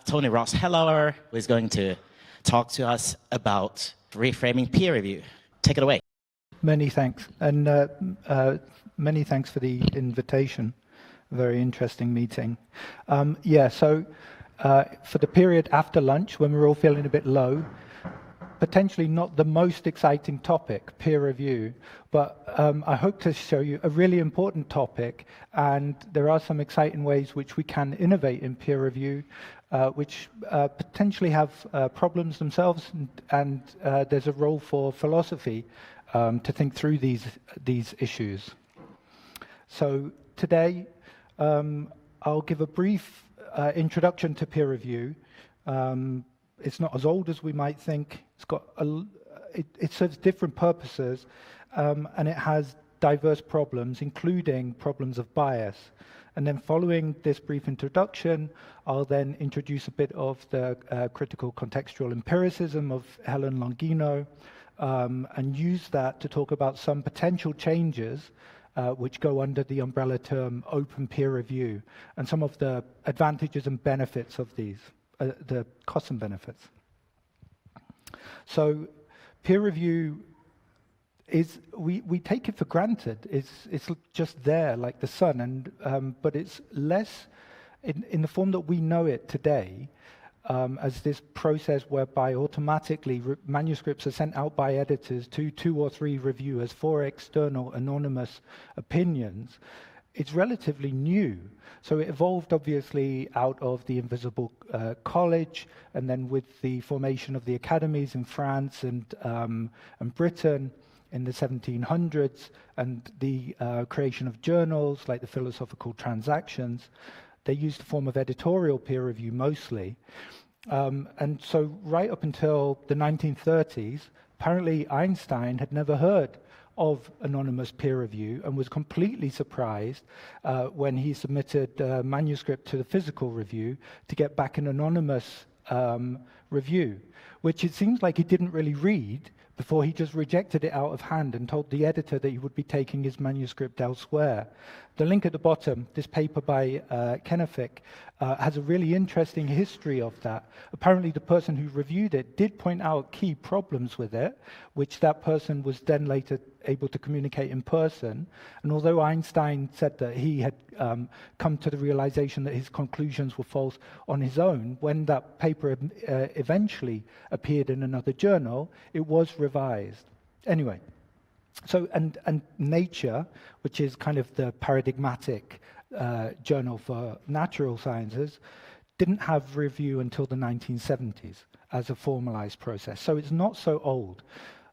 Tony Ross-Hellauer, who is going to talk to us about reframing peer review. Take it away. Many thanks, and many thanks for the invitation. Very interesting meeting. So for the period after lunch, when we're all feeling a bit low, potentially not the most exciting topic, peer review, but I hope to show you a really important topic, and there are some exciting ways which we can innovate in peer review, which potentially have problems themselves, and there's a role for philosophy to think through these issues. So today, I'll give a brief introduction to peer review. It's not as old as we might think. It's got it serves different purposes, and it has diverse problems, including problems of bias. And then following this brief introduction, I'll then introduce a bit of the critical contextual empiricism of Helen Longino, and use that to talk about some potential changes which go under the umbrella term open peer review, and some of the advantages and benefits of these, the costs and benefits. So peer review is, we take it for granted. It's just there like the sun, and but it's less in the form that we know it today, as this process whereby automatically manuscripts are sent out by editors to 2 or 3 reviewers for external anonymous opinions. It's relatively new. So it evolved obviously out of the Invisible College, and then with the formation of the academies in France and Britain in the 1700s, and the creation of journals like the Philosophical Transactions. They used a form of editorial peer review mostly. And so right up until the 1930s, apparently Einstein had never heard of anonymous peer review and was completely surprised when he submitted a manuscript to the Physical Review to get back an anonymous review, which it seems like he didn't really read before he just rejected it out of hand and told the editor that he would be taking his manuscript elsewhere. The link at the bottom, this paper by Kennefic, has a really interesting history of that. Apparently the person who reviewed it did point out key problems with it, which that person was then later able to communicate in person. And although Einstein said that he had come to the realization that his conclusions were false on his own, when that paper eventually appeared in another journal, it was revised. Anyway, so and Nature, which is kind of the paradigmatic journal for natural sciences, didn't have review until the 1970s as a formalized process. So it's not so old.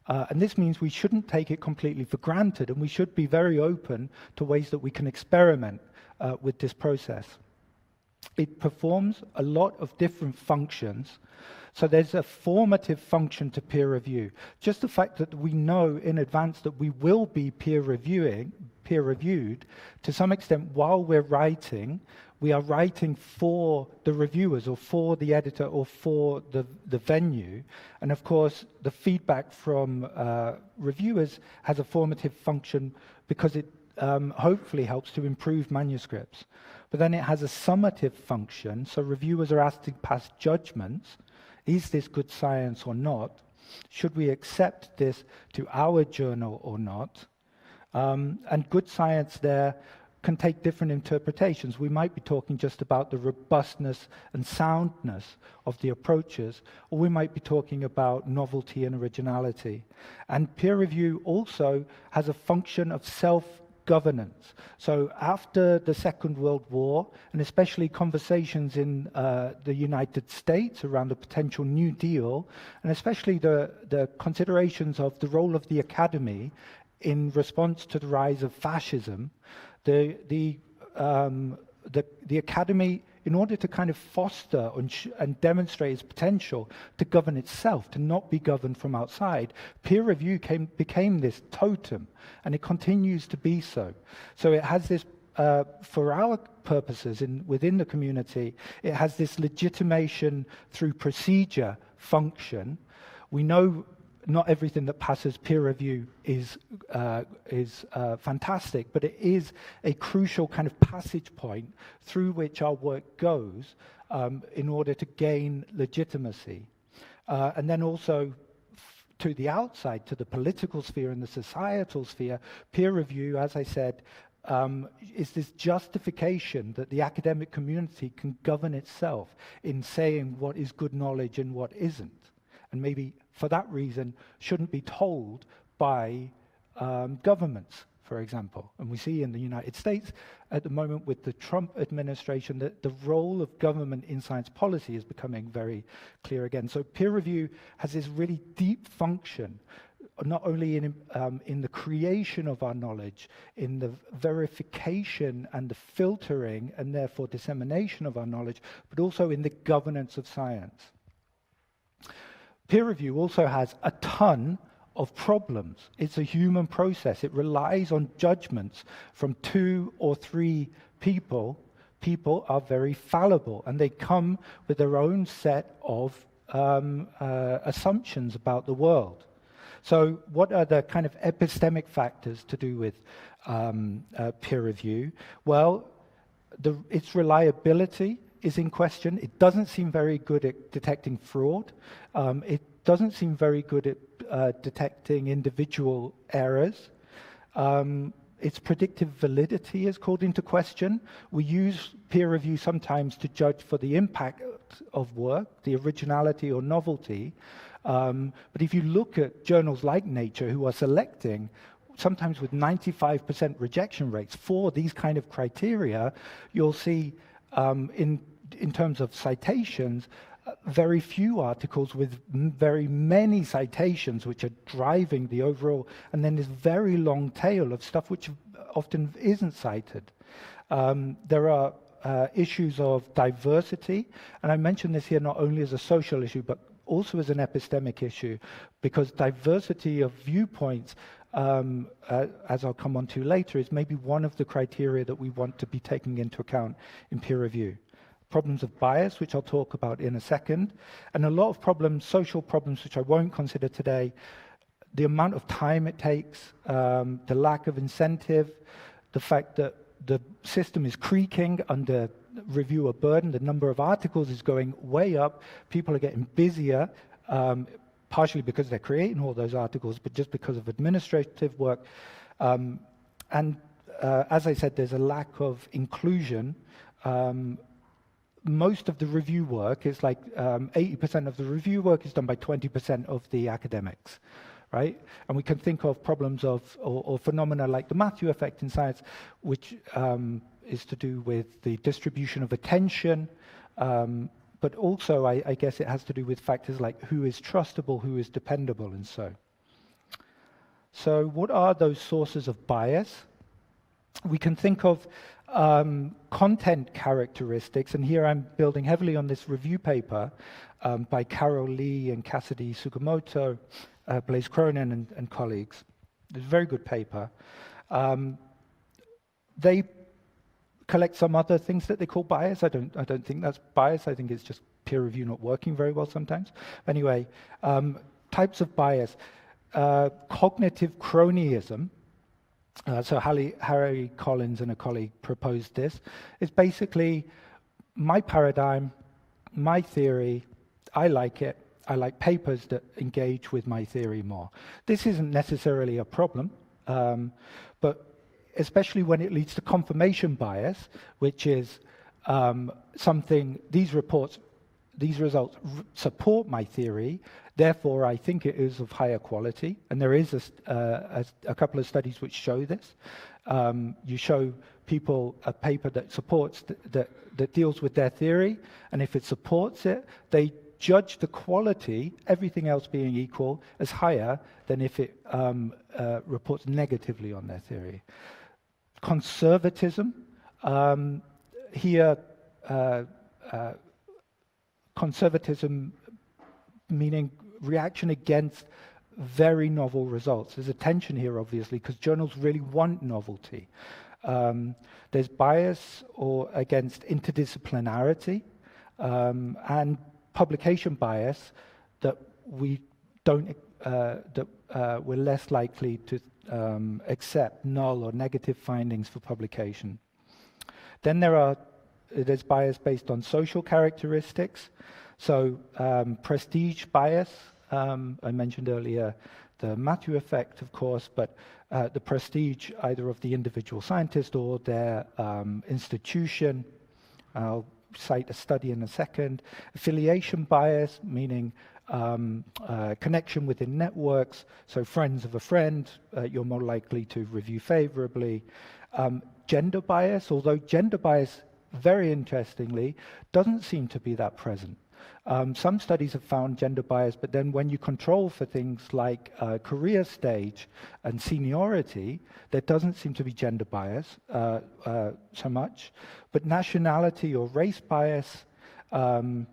And this means we shouldn't take it completely for granted, and we should be very open to ways that we can experiment with this process. It performs a lot of different functions. So there's a formative function to peer review. Just the fact that we know in advance that we will be peer reviewed, to some extent while we're writing, we are writing for the reviewers or for the editor or for the venue. And of course, the feedback from reviewers has a formative function because it hopefully helps to improve manuscripts. But then it has a summative function, so reviewers are asked to pass judgments. Is this good science or not? Should we accept this to our journal or not? And good science there can take different interpretations. We might be talking just about the robustness and soundness of the approaches, or we might be talking about novelty and originality. And peer review also has a function of self-governance. So after the Second World War, and especially conversations in the United States around the potential New Deal, and especially the considerations of the role of the academy in response to the rise of fascism, the academy, in order to kind of foster and demonstrate its potential to govern itself, to not be governed from outside, peer review became this totem, and it continues to be so. So it has this, for our purposes within the community, it has this legitimation through procedure function. We know not everything that passes peer review is fantastic, but it is a crucial kind of passage point through which our work goes in order to gain legitimacy. And then also to the outside, to the political sphere and the societal sphere, peer review, as I said, is this justification that the academic community can govern itself in saying what is good knowledge and what isn't. And maybe for that reason shouldn't be told by governments, for example. And we see in the United States at the moment with the Trump administration that the role of government in science policy is becoming very clear again. So peer review has this really deep function, not only in the creation of our knowledge, in the verification and the filtering and therefore dissemination of our knowledge, but also in the governance of science. Peer review also has a ton of problems. It's a human process. It relies on judgments from 2 or 3 people. People are very fallible, and they come with their own set of assumptions about the world. So what are the kind of epistemic factors to do with peer review? Well, its reliability is in question. It doesn't seem very good at detecting fraud. It doesn't seem very good at detecting individual errors. Its predictive validity is called into question. We use peer review sometimes to judge for the impact of work, the originality or novelty. But if you look at journals like Nature, who are selecting, sometimes with 95% rejection rates for these kind of criteria, you'll see in terms of citations, very few articles with very many citations which are driving the overall, and then this very long tail of stuff which often isn't cited. There are issues of diversity, and I mention this here not only as a social issue, but also as an epistemic issue, because diversity of viewpoints, as I'll come on to later, is maybe one of the criteria that we want to be taking into account in peer review. Problems of bias, which I'll talk about in a second, and a lot of problems, social problems, which I won't consider today, the amount of time it takes, the lack of incentive, the fact that the system is creaking under reviewer burden, the number of articles is going way up, people are getting busier, partially because they're creating all those articles, but just because of administrative work. And as I said, there's a lack of inclusion. Most of the review work is like 80% of the review work is done by 20% of the academics, right? And we can think of problems of, or phenomena like the Matthew effect in science, which is to do with the distribution of attention, but also I guess it has to do with factors like who is trustable, who is dependable, and so. So what are those sources of bias? We can think of content characteristics, and here I'm building heavily on this review paper by Carol Lee and Cassidy Sugimoto, Blaise Cronin and colleagues. It's a very good paper. They collect some other things that they call bias. I don't think that's bias. I think it's just peer review not working very well sometimes. Anyway, types of bias. Cognitive cronyism. So Harry Collins and a colleague proposed this. It's basically my paradigm, my theory, I like it. I like papers that engage with my theory more. This isn't necessarily a problem, but especially when it leads to confirmation bias, which is something, these results support my theory, therefore I think it is of higher quality, and there is a couple of studies which show this. You show people a paper that supports, that deals with their theory, and if it supports it, they judge the quality, everything else being equal, as higher than if it reports negatively on their theory. Conservatism, here conservatism meaning reaction against very novel results. There's a tension here, obviously, because journals really want novelty. There's bias or against interdisciplinarity and publication bias that we don't we're less likely to accept null or negative findings for publication. Then there's bias based on social characteristics. So prestige bias, I mentioned earlier the Matthew effect, of course, but the prestige either of the individual scientist or their institution. I'll cite a study in a second. Affiliation bias, meaning connection within networks, so friends of a friend, you're more likely to review favorably. Gender bias, although gender bias, very interestingly, doesn't seem to be that present. Some studies have found gender bias, but then when you control for things like career stage and seniority, there doesn't seem to be gender bias so much. But nationality or race bias, the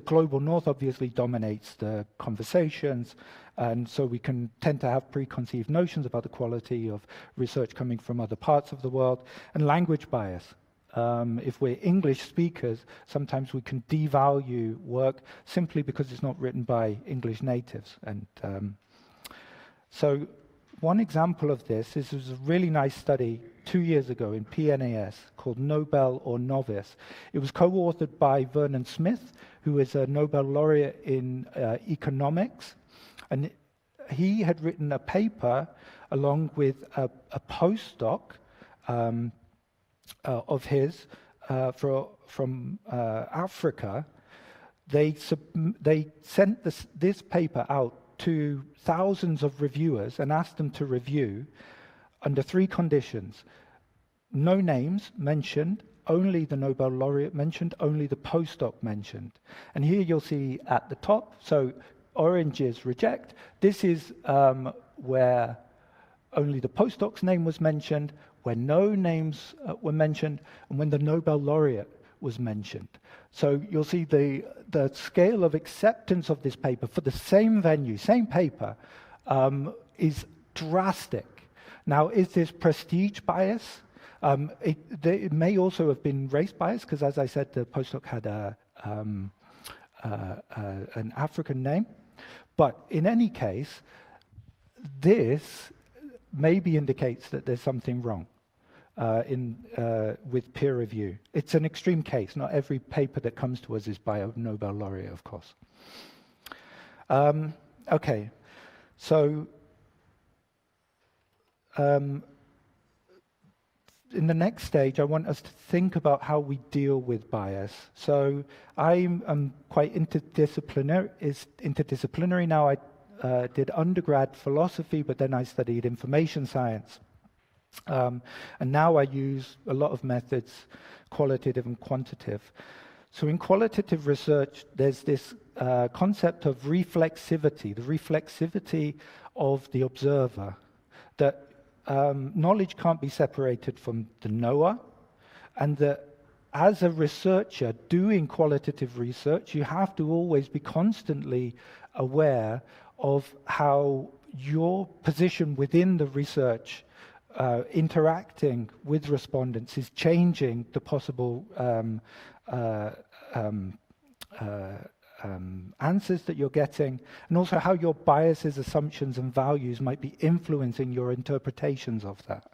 global north obviously dominates the conversations, and so we can tend to have preconceived notions about the quality of research coming from other parts of the world. And language bias. If we're English speakers, sometimes we can devalue work simply because it's not written by English natives. And so one example of this is a really nice study 2 years ago in PNAS called Nobel or Novice. It was co-authored by Vernon Smith, who is a Nobel laureate in economics. And he had written a paper along with a postdoc of his from Africa. They sent this paper out to thousands of reviewers and asked them to review under 3 conditions. No names mentioned, only the Nobel laureate mentioned, only the postdoc mentioned. And here you'll see at the top, so orange is reject. This is where only the postdoc's name was mentioned, where no names were mentioned, and when the Nobel laureate was mentioned. So you'll see the scale of acceptance of this paper for the same venue, same paper, is drastic. Now, is this prestige bias? It may also have been race bias, because as I said, the postdoc had an African name. But in any case, this maybe indicates that there's something wrong with peer review. It's an extreme case. Not every paper that comes to us is by a Nobel laureate, of course. Okay, so in the next stage, I want us to think about how we deal with bias. So I'm quite interdisciplinary now. I did undergrad philosophy, but then I studied information science. And now I use a lot of methods, qualitative and quantitative. So in qualitative research, there's this concept of reflexivity, the reflexivity of the observer, that knowledge can't be separated from the knower, and that as a researcher doing qualitative research, you have to always be constantly aware of how your position within the research interacting with respondents is changing the possible answers that you're getting, and also how your biases, assumptions, and values might be influencing your interpretations of that.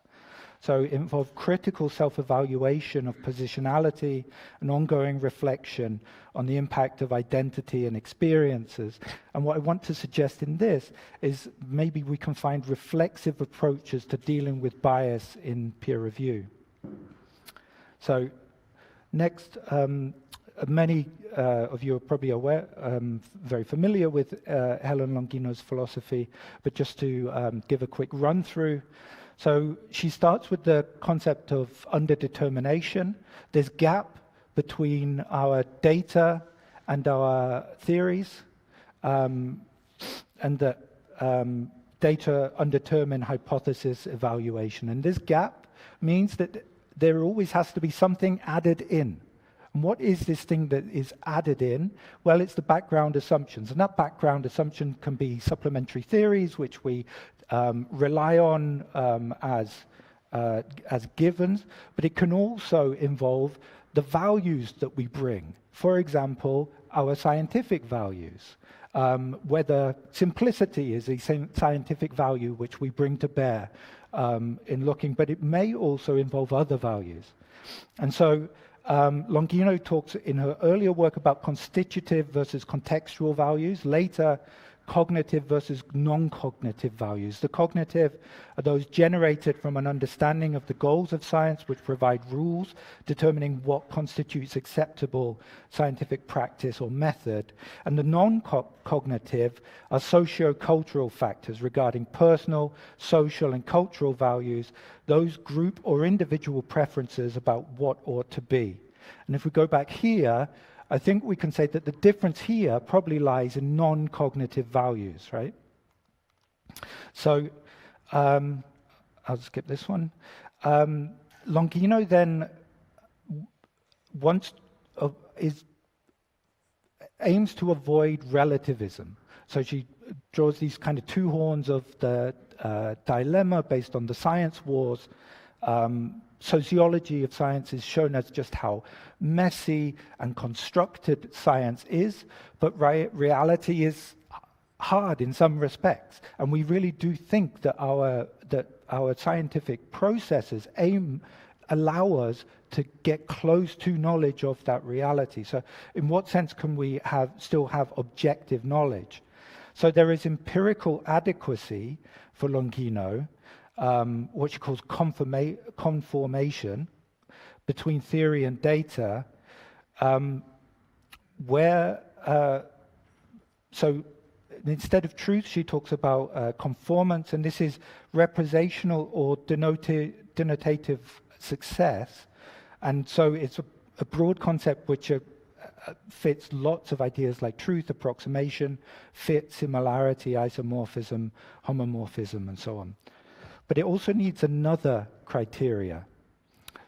So it involves critical self-evaluation of positionality and ongoing reflection on the impact of identity and experiences. And what I want to suggest in this is maybe we can find reflexive approaches to dealing with bias in peer review. So next, many of you are probably aware, very familiar with Helen Longino's philosophy, but just to give a quick run through. So she starts with the concept of underdetermination. There's gap between our data and our theories, and that data undetermine hypothesis evaluation. And this gap means that there always has to be something added in. And what is this thing that is added in? Well, it's the background assumptions. And that background assumption can be supplementary theories, which we rely on as givens, but it can also involve the values that we bring. For example, our scientific values, whether simplicity is a scientific value which we bring to bear in looking, but it may also involve other values. And so Longino talks in her earlier work about constitutive versus contextual values, later cognitive versus non-cognitive values. The cognitive are those generated from an understanding of the goals of science, which provide rules determining what constitutes acceptable scientific practice or method. And the non-cognitive are socio-cultural factors regarding personal, social, and cultural values, those group or individual preferences about what ought to be. And if we go back here, I think we can say that the difference here probably lies in non-cognitive values, right? So I'll skip this one. Longino then aims to avoid relativism. So she draws these kind of two horns of the dilemma based on the science wars. Sociology of science is shown as just how messy and constructed science is, but reality is hard in some respects. And we really do think that our scientific processes allow us to get close to knowledge of that reality. So in what sense can we still have objective knowledge? So there is empirical adequacy for Longino, what she calls conformation between theory and data, so instead of truth, she talks about conformance, and this is representational or denotative success. And so it's a broad concept which fits lots of ideas like truth, approximation, fit, similarity, isomorphism, homomorphism, and so on. But it also needs another criteria.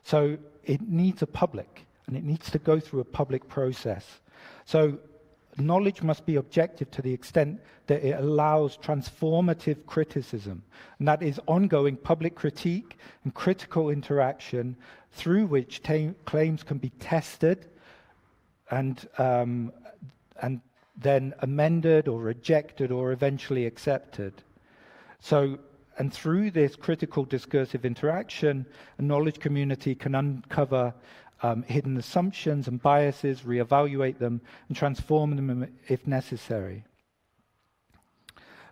So it needs a public, and it needs to go through a public process. So knowledge must be objective to the extent that it allows transformative criticism, and that is ongoing public critique and critical interaction through which claims can be tested and then amended or rejected or eventually accepted. So, and through this critical discursive interaction, a knowledge community can uncover hidden assumptions and biases, reevaluate them, and transform them if necessary.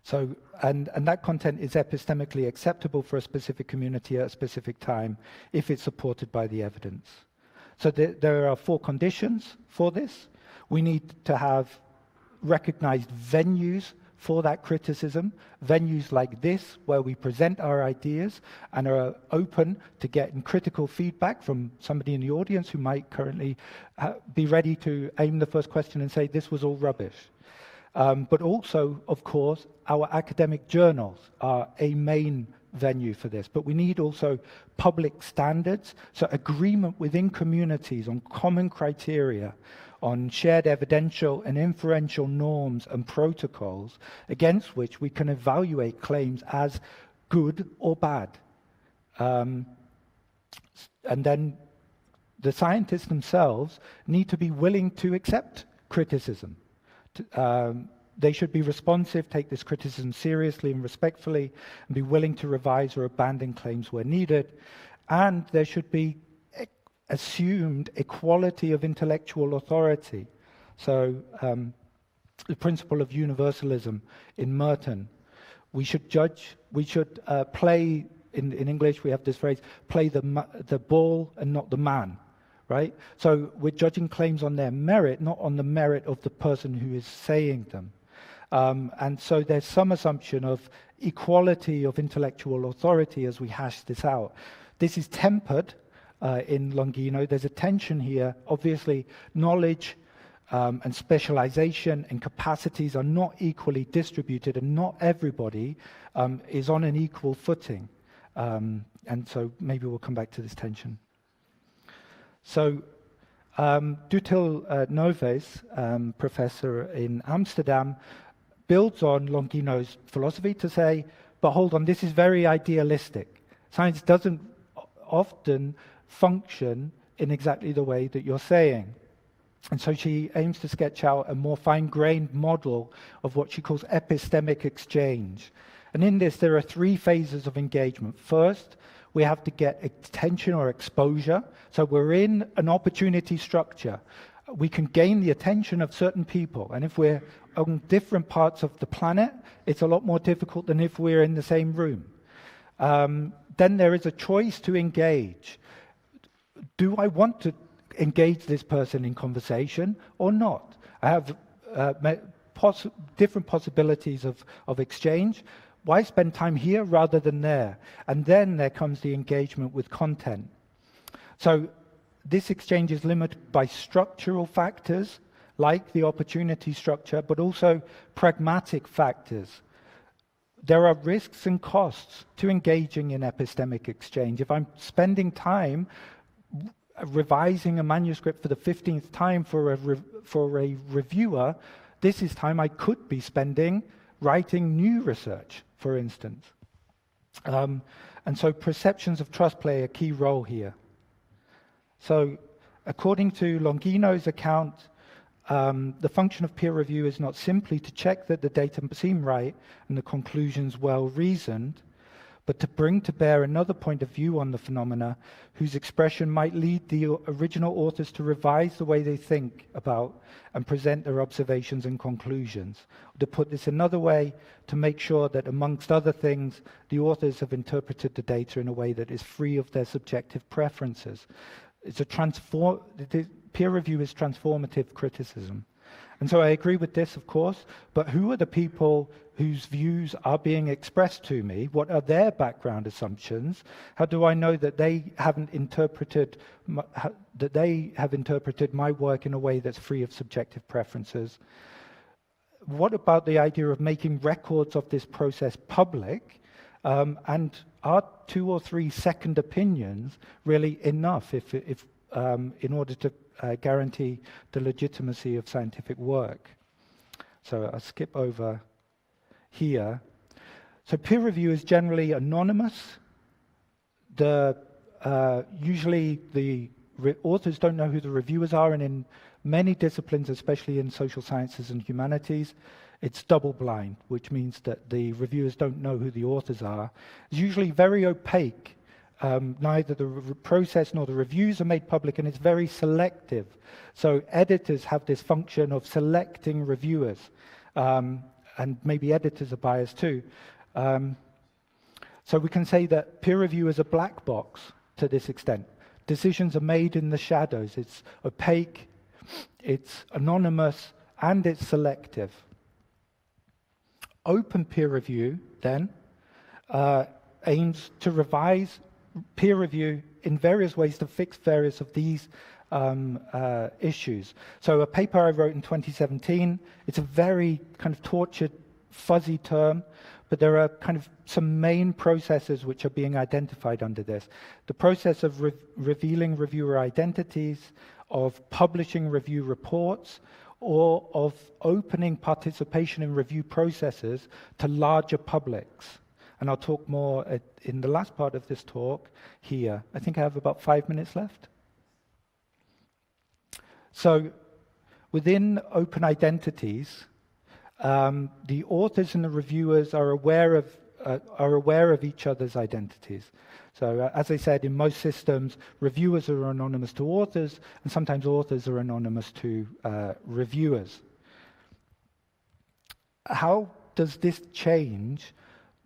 So, and that content is epistemically acceptable for a specific community at a specific time if it's supported by the evidence. So there are 4 conditions for this. We need to have recognized venues for that criticism, venues like this, where we present our ideas and are open to getting critical feedback from somebody in the audience who might currently be ready to aim the first question and say, this was all rubbish. But also, of course, our academic journals are a main venue for this. But we need also public standards, so agreement within communities on common criteria, on shared evidential and inferential norms and protocols against which we can evaluate claims as good or bad. And then the scientists themselves need to be willing to accept criticism. They should be responsive, take this criticism seriously and respectfully, and be willing to revise or abandon claims where needed. And there should be assumed equality of intellectual authority. So the principle of universalism in Merton. We should play, in English we have this phrase, play the ball and not the man, right? So we're judging claims on their merit, not on the merit of the person who is saying them. And so there's some assumption of equality of intellectual authority as we hash this out. This is tempered in Longino. There's a tension here. Obviously, knowledge and specialization and capacities are not equally distributed, and not everybody is on an equal footing. And so maybe we'll come back to this tension. So Dutil Noves, professor in Amsterdam, builds on Longino's philosophy to say, but hold on, this is very idealistic. Science doesn't often function in exactly the way that you're saying. And so she aims to sketch out a more fine-grained model of what she calls epistemic exchange. And in this, there are 3 phases of engagement. First, we have to get attention or exposure. So we're in an opportunity structure. We can gain the attention of certain people. And if we're on different parts of the planet, it's a lot more difficult than if we're in the same room. Then there is a choice to engage. Do I want to engage this person in conversation or not? I have different possibilities of exchange. Why spend time here rather than there? And then there comes the engagement with content. So this exchange is limited by structural factors, like the opportunity structure, but also pragmatic factors. There are risks and costs to engaging in epistemic exchange. If I'm spending time revising a manuscript for the 15th time for a reviewer, this is time I could be spending writing new research, for instance. And so perceptions of trust play a key role here. So according to Longino's account, the function of peer review is not simply to check that the data seem right and the conclusions well-reasoned, but to bring to bear another point of view on the phenomena whose expression might lead the original authors to revise the way they think about and present their observations and conclusions. To put this another way, to make sure that, amongst other things, the authors have interpreted the data in a way that is free of their subjective preferences. Peer review is transformative criticism. And so I agree with this, of course, but who are the people whose views are being expressed to me? What are their background assumptions? How do I know that they haven't interpreted my work in a way that's free of subjective preferences? What about the idea of making records of this process public? And are 2 or 3 second opinions really enough in order to guarantee the legitimacy of scientific work? So I'll skip over here. So peer review is generally anonymous. Usually the authors don't know who the reviewers are, and in many disciplines, especially in social sciences and humanities, it's double-blind, which means that the reviewers don't know who the authors are. It's usually very opaque. Neither the process nor the reviews are made public, and it's very selective. So editors have this function of selecting reviewers, and maybe editors are biased too. So we can say that peer review is a black box to this extent. Decisions are made in the shadows. It's opaque, it's anonymous, and it's selective. Open peer review, then, aims to revise peer review in various ways to fix various of these issues. So a paper I wrote in 2017, it's a very kind of tortured, fuzzy term, but there are kind of some main processes which are being identified under this. The process of revealing reviewer identities, of publishing review reports, or of opening participation in review processes to larger publics. And I'll talk more in the last part of this talk here. I think I have about 5 minutes left. So within open identities, the authors and the reviewers are aware of each other's identities. So as I said, in most systems, reviewers are anonymous to authors, and sometimes authors are anonymous to reviewers. How does this change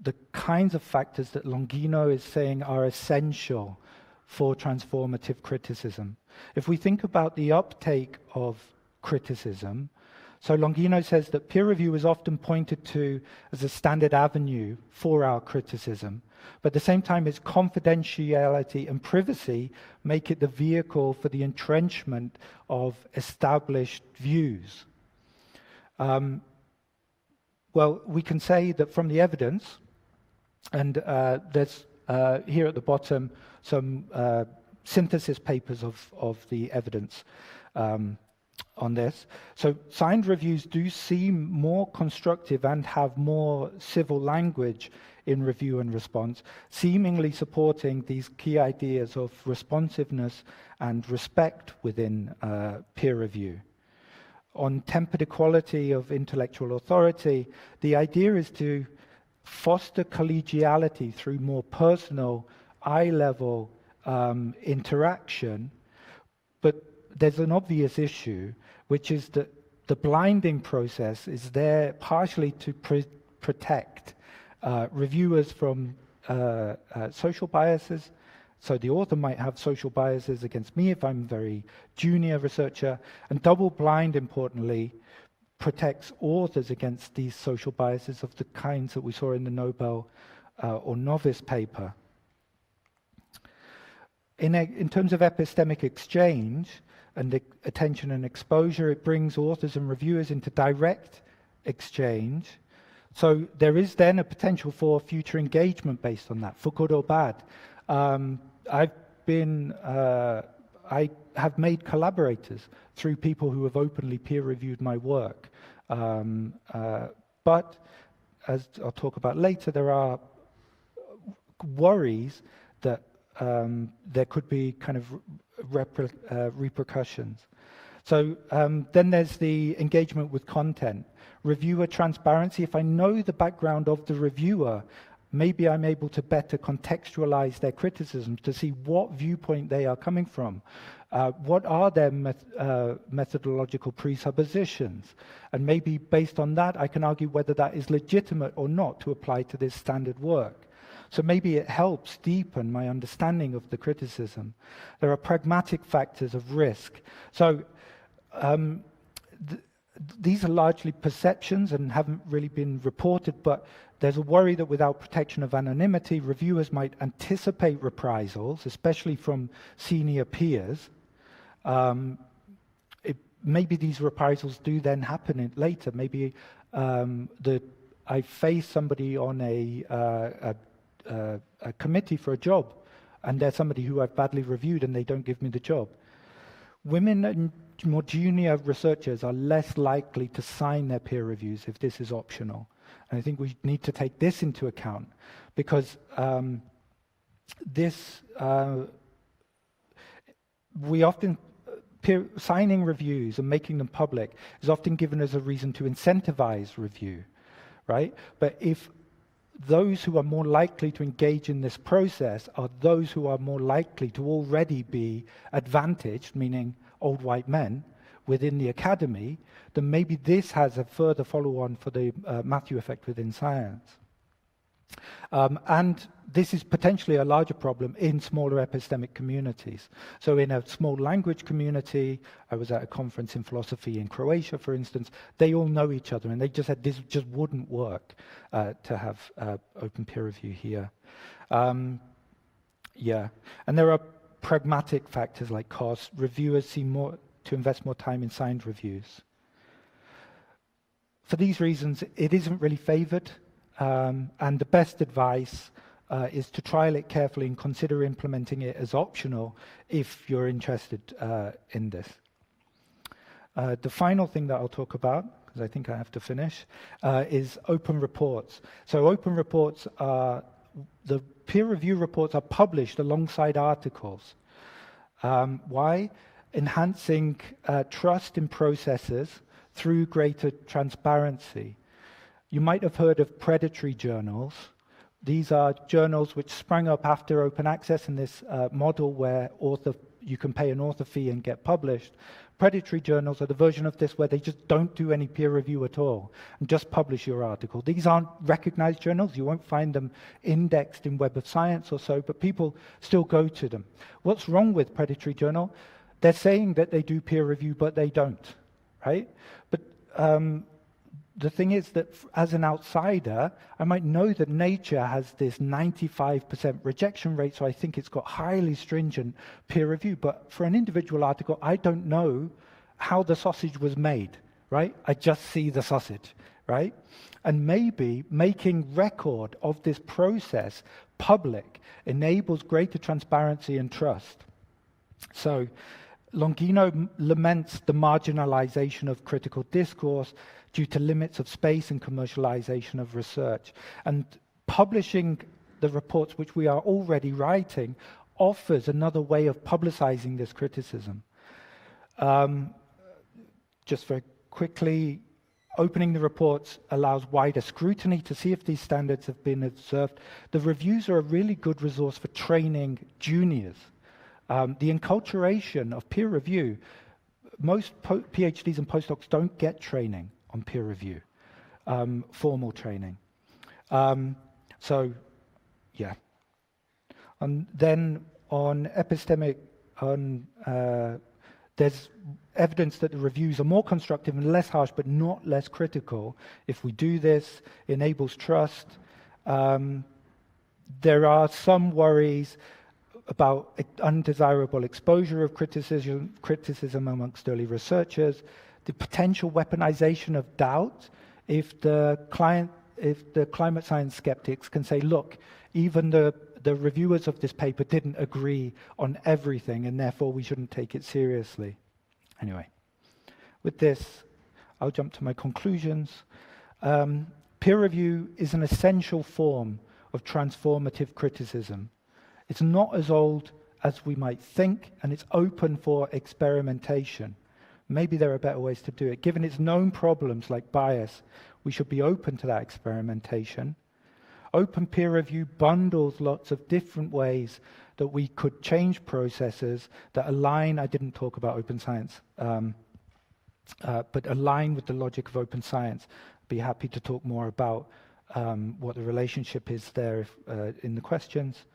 the kinds of factors that Longino is saying are essential for transformative criticism? If we think about the uptake of criticism, so Longino says that peer review is often pointed to as a standard avenue for our criticism, but at the same time its confidentiality and privacy make it the vehicle for the entrenchment of established views. Well, we can say that from the evidence, and there's here at the bottom some synthesis papers of the evidence on this. So signed reviews do seem more constructive and have more civil language in review and response, seemingly supporting these key ideas of responsiveness and respect within peer review. On tempered equality of intellectual authority, the idea is to foster collegiality through more personal, eye-level interaction, but there's an obvious issue, which is that the blinding process is there partially to protect reviewers from social biases. So the author might have social biases against me if I'm a very junior researcher, and double blind, importantly, protects authors against these social biases of the kinds that we saw in the Nobel or novice paper. In terms of epistemic exchange and the attention and exposure, it brings authors and reviewers into direct exchange. So there is then a potential for future engagement based on that, for good or bad. I have made collaborators through people who have openly peer-reviewed my work. But, as I'll talk about later, there are worries that there could be kind of repercussions. So then there's the engagement with content. Reviewer transparency. If I know the background of the reviewer, maybe I'm able to better contextualize their criticisms to see what viewpoint they are coming from. What are their methodological presuppositions? And maybe based on that, I can argue whether that is legitimate or not to apply to this standard work. So maybe it helps deepen my understanding of the criticism. There are pragmatic factors of risk. So these are largely perceptions and haven't really been reported, but there's a worry that without protection of anonymity, reviewers might anticipate reprisals, especially from senior peers. Maybe these reprisals do then happen later. Maybe I face somebody on a committee for a job, and they're somebody who I've badly reviewed and they don't give me the job. Women and more junior researchers are less likely to sign their peer reviews if this is optional. And I think we need to take this into account, because we often, signing reviews and making them public is often given as a reason to incentivize review, right? But if those who are more likely to engage in this process are those who are more likely to already be advantaged, meaning old white men, within the academy, then maybe this has a further follow-on for the Matthew effect within science. And this is potentially a larger problem in smaller epistemic communities. So in a small language community, I was at a conference in philosophy in Croatia, for instance, they all know each other, and they just said this just wouldn't work to have open peer review here. Yeah, and there are pragmatic factors like cost. Reviewers seem to invest more time in signed reviews. For these reasons, it isn't really favored. And the best advice is to trial it carefully and consider implementing it as optional if you're interested in this. The final thing that I'll talk about, because I think I have to finish, is open reports. So open reports are, the peer review reports are published alongside articles. Why? Enhancing trust in processes through greater transparency. You might have heard of predatory journals. These are journals which sprang up after open access in this model where you can pay an author fee and get published. Predatory journals are the version of this where they just don't do any peer review at all and just publish your article. These aren't recognized journals. You won't find them indexed in Web of Science or so, but people still go to them. What's wrong with predatory journal? They're saying that they do peer review, but they don't, right? But the thing is that as an outsider, I might know that Nature has this 95% rejection rate, so I think it's got highly stringent peer review. But for an individual article, I don't know how the sausage was made, right? I just see the sausage, right? And maybe making record of this process public enables greater transparency and trust. So Longino laments the marginalization of critical discourse due to limits of space and commercialization of research. And publishing the reports which we are already writing offers another way of publicizing this criticism. Just very quickly, opening the reports allows wider scrutiny to see if these standards have been observed. The reviews are a really good resource for training juniors. The enculturation of peer review, most PhDs and postdocs don't get training on peer review, formal training. So, yeah. And then on epistemic, there's evidence that the reviews are more constructive and less harsh, but not less critical. If we do this, it enables trust. There are some worries about undesirable exposure of criticism amongst early researchers, the potential weaponization of doubt. If the climate science skeptics can say, look, even the reviewers of this paper didn't agree on everything, and therefore we shouldn't take it seriously. Anyway, with this, I'll jump to my conclusions. Peer review is an essential form of transformative criticism. It's not as old as we might think, and it's open for experimentation. Maybe there are better ways to do it. Given its known problems like bias, we should be open to that experimentation. Open peer review bundles lots of different ways that we could change processes that align, I didn't talk about open science, but align with the logic of open science. Be happy to talk more about what the relationship is there in the questions.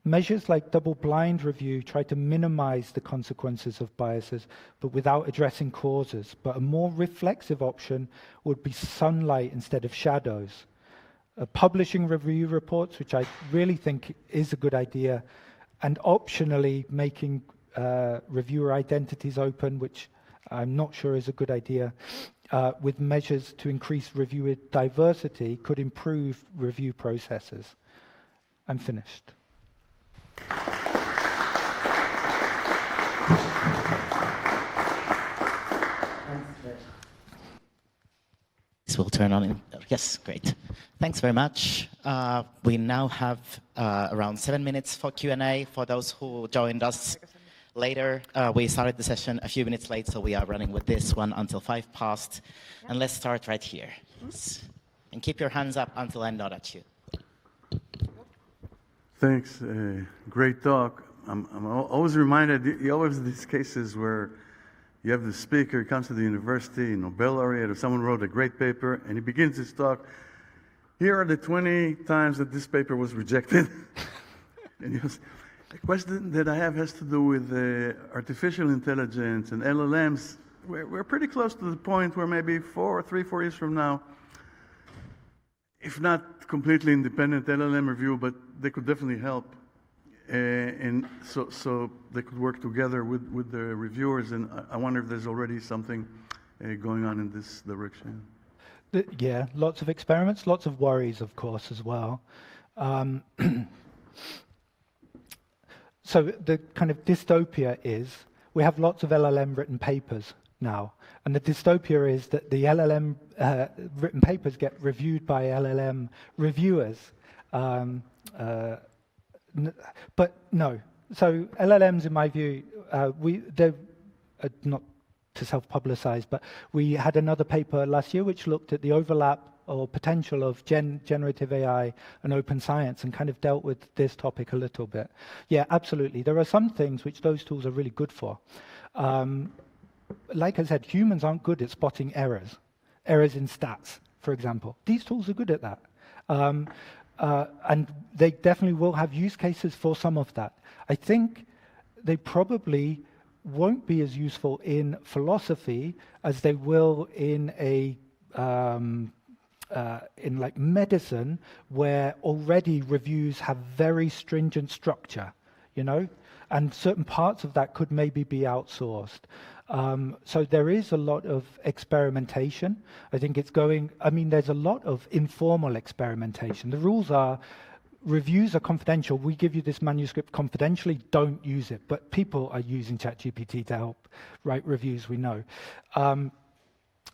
Measures like double-blind review try to minimize the consequences of biases, but without addressing causes. But a more reflexive option would be sunlight instead of shadows. Publishing review reports, which I really think is a good idea, and optionally making reviewer identities open, which I'm not sure is a good idea, with measures to increase reviewer diversity could improve review processes. I'm finished. This will turn on. Yes, great. Thanks very much. We now have around 7 minutes for Q&A for those who joined us later. We started the session a few minutes late, so we are running with this one until 5 past. And let's start right here. And keep your hands up until I nod at you. Thanks. Great talk. I'm always reminded, you always have these cases where you have the speaker, comes to the university, Nobel laureate, or someone wrote a great paper, and he begins his talk. Here are the 20 times that this paper was rejected. And he goes, the question that I have has to do with artificial intelligence and LLMs. We're pretty close to the point where maybe 4 years from now, if not completely independent LLM review, but they could definitely help. And so they could work together with the reviewers, and I wonder if there's already something going on in this direction. Yeah, lots of experiments, lots of worries, of course, as well. So the kind of dystopia is, we have lots of LLM written papers now, and the dystopia is that the LLM written papers get reviewed by LLM reviewers. But no. So LLMs, in my view, they're not to self-publicize, but we had another paper last year which looked at the overlap or potential of generative AI and open science and kind of dealt with this topic a little bit. Yeah, absolutely. There are some things which those tools are really good for. Like I said, humans aren't good at spotting errors in stats, for example. These tools are good at that. And they definitely will have use cases for some of that. I think they probably won't be as useful in philosophy as they will in in like medicine, where already reviews have very stringent structure, you know, and certain parts of that could maybe be outsourced. So there is a lot of experimentation. I think it's going, I mean, there's a lot of informal experimentation. The rules are reviews are confidential. We give you this manuscript confidentially, don't use it. But people are using ChatGPT to help write reviews, we know.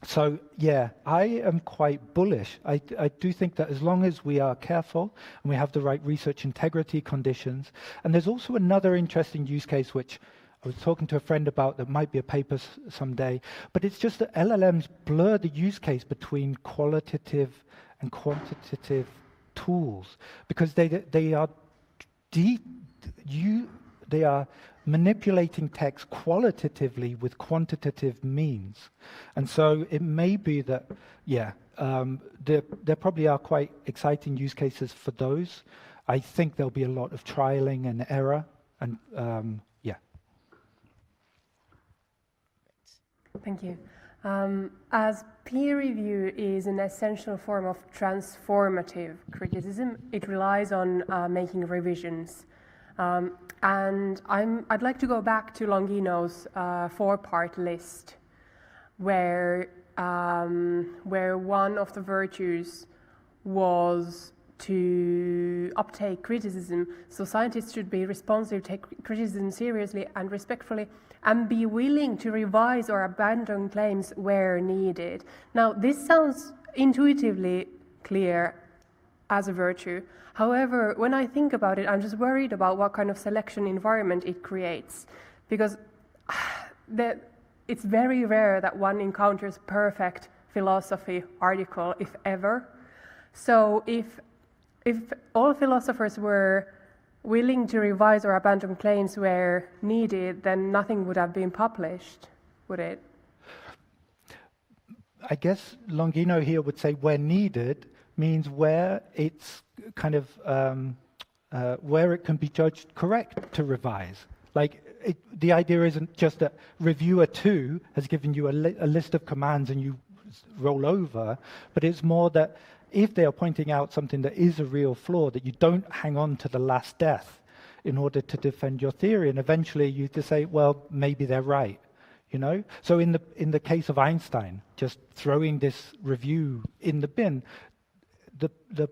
So yeah, I am quite bullish. I do think that as long as we are careful and we have the right research integrity conditions, and there's also another interesting use case which I was talking to a friend about that might be a paper someday, but it's just that LLMs blur the use case between qualitative and quantitative tools, because they are manipulating text qualitatively with quantitative means. And so it may be that, yeah, there probably are quite exciting use cases for those. I think there'll be a lot of trialing and error, and yeah. Thank you. As peer review is an essential form of transformative criticism, it relies on making revisions. And I'd like to go back to Longino's four-part list, where one of the virtues was to uptake criticism. So scientists should be responsive, take criticism seriously and respectfully, and be willing to revise or abandon claims where needed. Now, this sounds intuitively clear as a virtue. However, when I think about it, I'm just worried about what kind of selection environment it creates, because it's very rare that one encounters perfect philosophy article, if ever. So if all philosophers were willing to revise or abandon claims where needed, then nothing would have been published, would it? I guess Longino here would say where needed means where it's kind of where it can be judged correct to revise. Like the idea isn't just that reviewer 2 has given you a list of commands and you roll over, but it's more that if they are pointing out something that is a real flaw, that you don't hang on to the last death in order to defend your theory, and eventually you just say, well, maybe they're right, you know? So in the case of Einstein, just throwing this review in the bin, the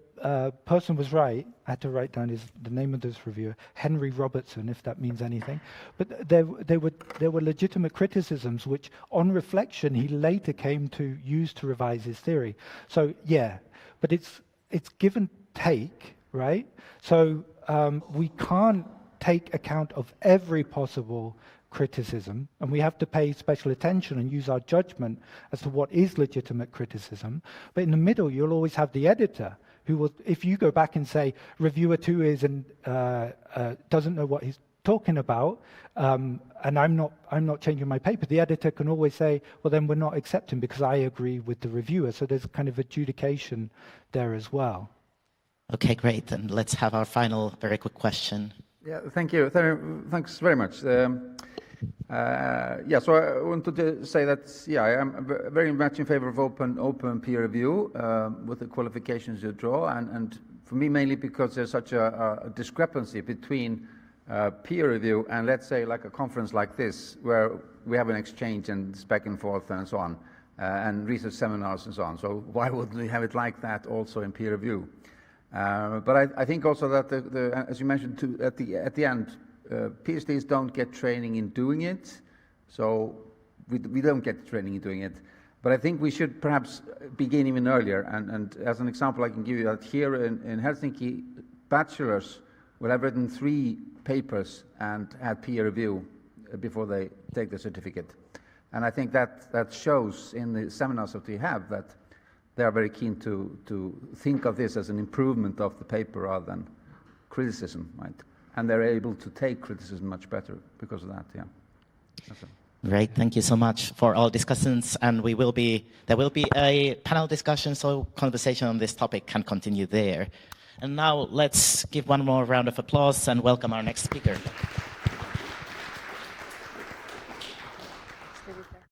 person was right. I had to write down the name of this reviewer, Henry Robertson, if that means anything. But there were legitimate criticisms which, on reflection, he later came to use to revise his theory. So yeah, but it's give and take, right? So we can't take account of every possible criticism, and we have to pay special attention and use our judgment as to what is legitimate criticism. But in the middle, you'll always have the editor who will, if you go back and say reviewer 2 is and doesn't know what he's talking about, and I'm not changing my paper, the editor can always say, well, then we're not accepting because I agree with the reviewer. So there's kind of adjudication there as well. Okay, great. And let's have our final very quick question. Yeah, thank you. Thanks very much. Yeah, so I wanted to say that, yeah, I am very much in favor of open peer review with the qualifications you draw, and for me mainly because there's such a discrepancy between peer review and, let's say, like a conference like this, where we have an exchange and back and forth and so on, and research seminars and so on. So why wouldn't we have it like that also in peer review? But I think also that, as you mentioned at the end, PhDs don't get training in doing it, so we don't get training in doing it. But I think we should perhaps begin even earlier. And as an example, I can give you that here in Helsinki, bachelors will have written 3 papers and had peer review before they take the certificate. And I think that shows in the seminars that we have that they are very keen to think of this as an improvement of the paper rather than criticism, right? And they're able to take criticism much better because of that, yeah. Great, thank you so much for all discussions, and there will be a panel discussion, so conversation on this topic can continue there. And now let's give one more round of applause and welcome our next speaker.